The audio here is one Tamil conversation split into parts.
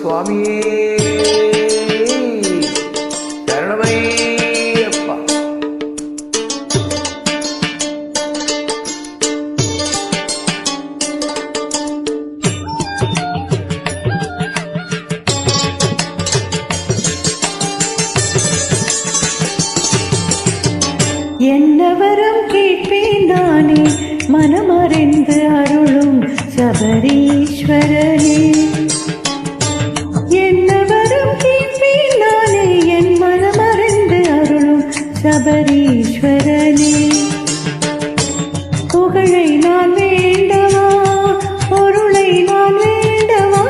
சுவாமியே சரணமையப்பா. என்னவரம் கேட்பேன் நானே மனமறிந்து அருளும் சபரீஸ்வரனே. என்னவரம் கேட்பேன் நானே என் மனமறிந்து அருளும் சபரீஸ்வரனே. புகழை நான் வேண்டவா, பொருளை நான் வேண்டவா,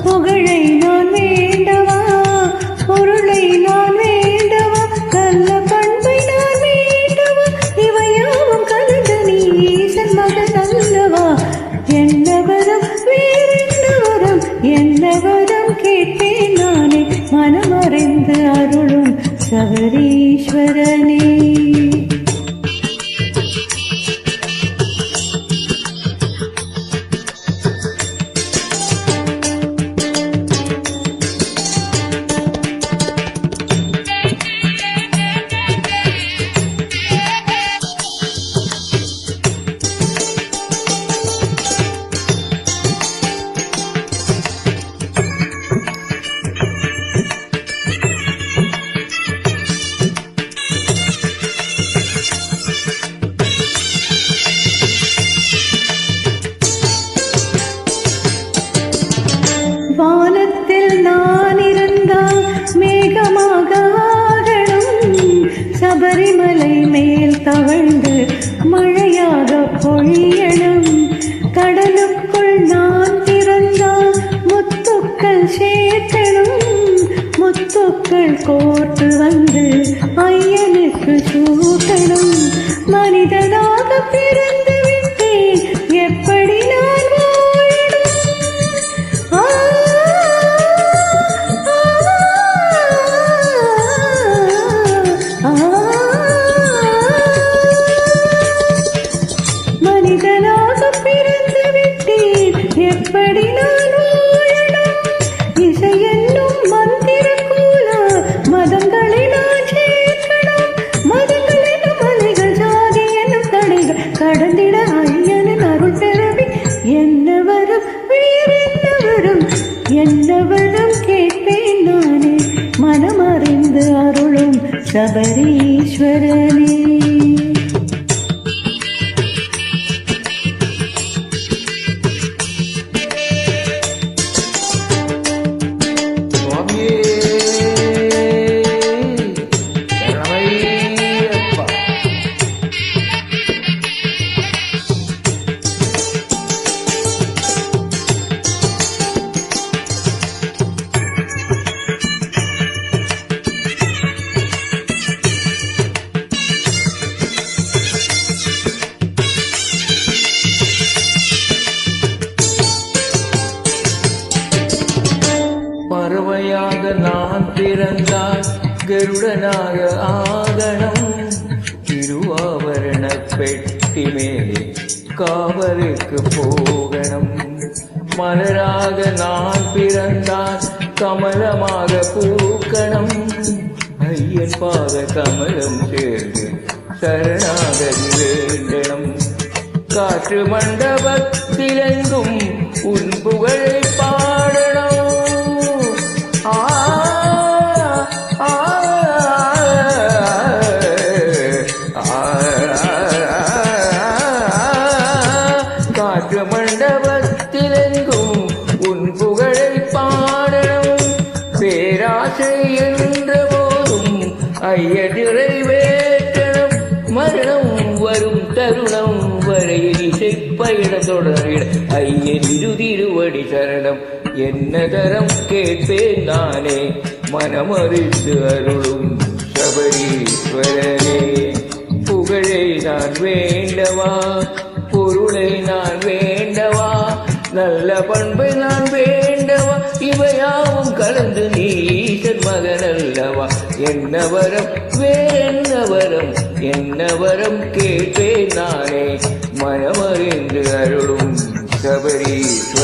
புகழை நான் வேண்டவா, பொருளை நான் வேண்டவா, நல்ல பண்பை நான் வேண்டவா, இவையாவும் கலந்து நீ ஈசன் மகன் அல்லவா. என்னவரம் வேறென்னவரம், என்னவரம் கேட்பேன் நானே மனமறிந்து அருளும் சபரீஸ்வரனே. வானத்தில் நான் இருந்தால் மேகமாக ஆகணும், சபரிமலை மேல் தவழ்ந்து மழையாக பொழியணும். கடலுக்குள் நான் திறந்தால் முத்துக்கள் சேர்க்கணும், முத்துக்கள் கோர்த்து வந்து ஐயனுக்கு சூட்டணும். மனிதனாக பிறந்து விட்டேன், எப்படி நான் வாழணும்? மனிதனாக பிறந்து விட்டேன், எப்படி நான் வாழணும்? இசை என்னும் மந்திர கூலா மதங்களை நான் சேர்க்கணும். மதங்கள் என்னும் மலைகள், ஜாதி என்னும் தடைகள் கடந்திட ஐயனின் அருள் பெறவி. என்னவரும் வேறென்னவரும், என்னவரும் கேட்பேன் நானே மனமறிந்து அருளும் சபரீஸ்வரனே. பறவையாக நான் பிறந்தால் கருடனாக ஆகணும், திருவாபரண பெட்டி மேலே காவலுக்கு போகணும். மலராக நான் பிறந்தால் கமலமாக பூக்கணும், ஐயன் பாத கமலம் சேர்ந்து சரணாகதி வேண்டணும். காற்று மண்டபத்திலெங்கும் உன் புகழை பாடணும். காற்று மண்டபத்திலெங்கும் உன் புகழை பாடணும். பேராசை என்ற போதும் ஐயதிரை வேற்றணும். மரணம் வரும் தருணம் வரையில் இசை பயண தொடரிட ஐயன் திருவடி சரணம். என்ன தரம் கேட்பேன் நானே மனமறிந்து அருளும் சபரீஸ்வரனே. புகழை நான் வேண்டவா, பொருளை நான் வேண்டவா, நல்ல பண்பை நான் வேண்டவா, இவையாவும் கலந்து நீ ஈசன் மகன் அல்லவா. என்ன வரம் வேறென்ன வரம், என்ன வரம் கேட்பேன் நானே மனமறிந்து அருளும் சபரீஸ்வரனே.